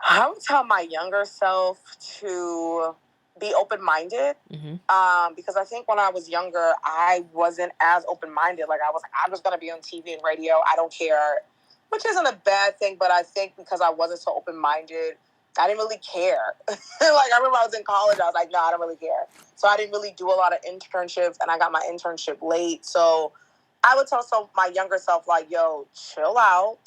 I would tell my younger self to be open-minded. Because I think when I was younger, I wasn't as open-minded. Like, I'm just going to be on TV and radio. I don't care, which isn't a bad thing. But I think because I wasn't so open-minded, I didn't really care. Like, I remember I was in college. I was like, no, I don't really care. So I didn't really do a lot of internships, and I got my internship late. So I would tell my younger self, like, yo, chill out.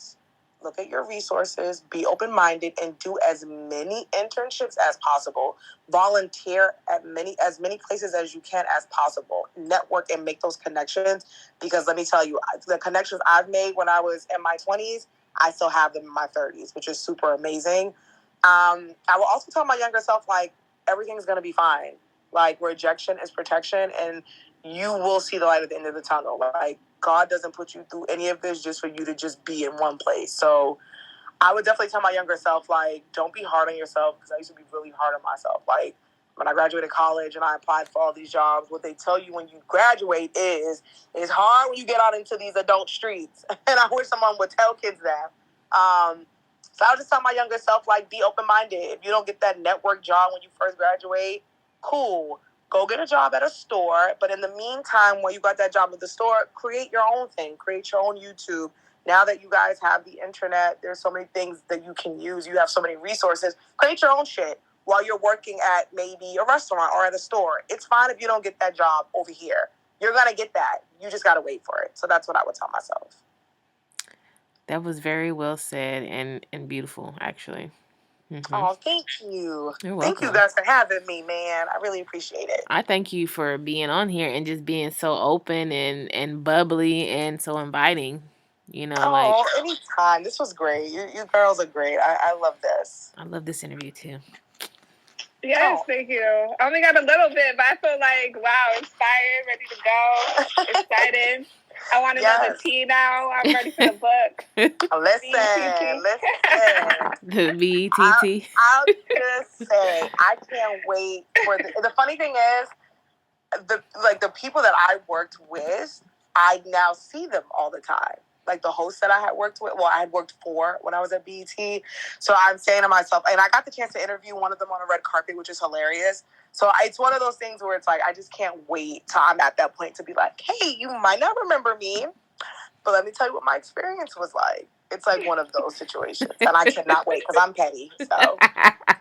Look at your resources, be open-minded, and do as many internships as possible. Volunteer at as many places as you can as possible. Network and make those connections, because let me tell you, the connections I've made when I was in my 20s, I still have them in my 30s, which is super amazing. I will also tell my younger self, like, everything's going to be fine. Like, rejection is protection, and you will see the light at the end of the tunnel. Like, God doesn't put you through any of this just for you to just be in one place. So I would definitely tell my younger self, like, don't be hard on yourself, because I used to be really hard on myself. Like, when I graduated college and I applied for all these jobs, what they tell you when you graduate is it's hard when you get out into these adult streets. And I wish someone would tell kids that. So I would just tell my younger self, like, be open-minded. If you don't get that network job when you first graduate, cool. Go get a job at a store. But in the meantime, when you got that job at the store, create your own thing. Create your own YouTube. Now that you guys have the internet, there's so many things that you can use. You have so many resources. Create your own shit while you're working at maybe a restaurant or at a store. It's fine if you don't get that job over here. You're going to get that. You just got to wait for it. So that's what I would tell myself. That was very well said and beautiful, actually. Oh, thank you. You're welcome. Thank you guys for having me, man. I really appreciate it. I thank you for being on here and just being so open and bubbly and so inviting. Anytime. This was great. You girls are great. I love this. I love this interview too. Yes, thank you. I only got a little bit, but I feel like, wow, inspired, ready to go, excited. I want another tea now. I'm ready for the book. Listen. The BETT. I'll just say, I can't wait for the funny thing is, the people that I worked with, I now see them all the time. Like the hosts that I had worked with, I had worked for when I was at BET. So I'm saying to myself, and I got the chance to interview one of them on a red carpet, which is hilarious. So it's one of those things where it's like, I just can't wait till I'm at that point to be like, hey, you might not remember me, but let me tell you what my experience was like. It's like one of those situations. And I cannot wait because I'm petty. So.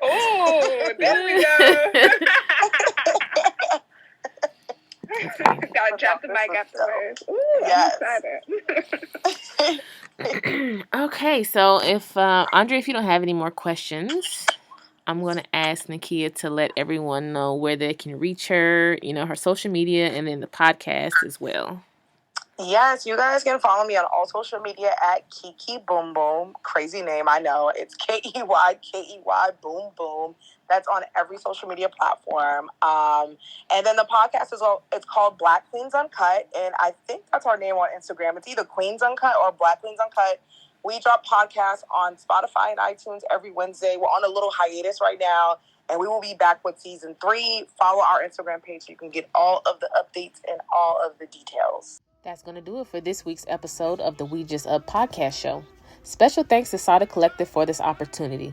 Oh, there we go. Gotta drop the mic afterwards. Ooh, yes. I'm excited. Okay, so if Andre, if you don't have any more questions, I'm going to ask Nakia to let everyone know where they can reach her, her social media, and then the podcast as well. Yes, you guys can follow me on all social media at Kiki Boom Boom. Crazy name, I know. It's KEYKEY Boom Boom. That's on every social media platform. And then the podcast it's called Black Queens Uncut, and I think that's our name on Instagram. It's either Queens Uncut or Black Queens Uncut. We drop podcasts on Spotify and iTunes every Wednesday. We're on a little hiatus right now, and we will be back with season 3. Follow our Instagram page so you can get all of the updates and all of the details. That's going to do it for this week's episode of the We Just Up podcast show. Special thanks to Sada Collective for this opportunity.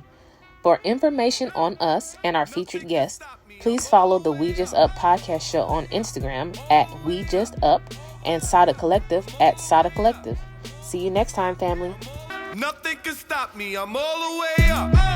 For information on us and our featured guests, please follow the We Just Up podcast show on Instagram at We Just Up and Sada Collective at Sada Collective. See you next time, family. Nothing can stop me. I'm all the way up.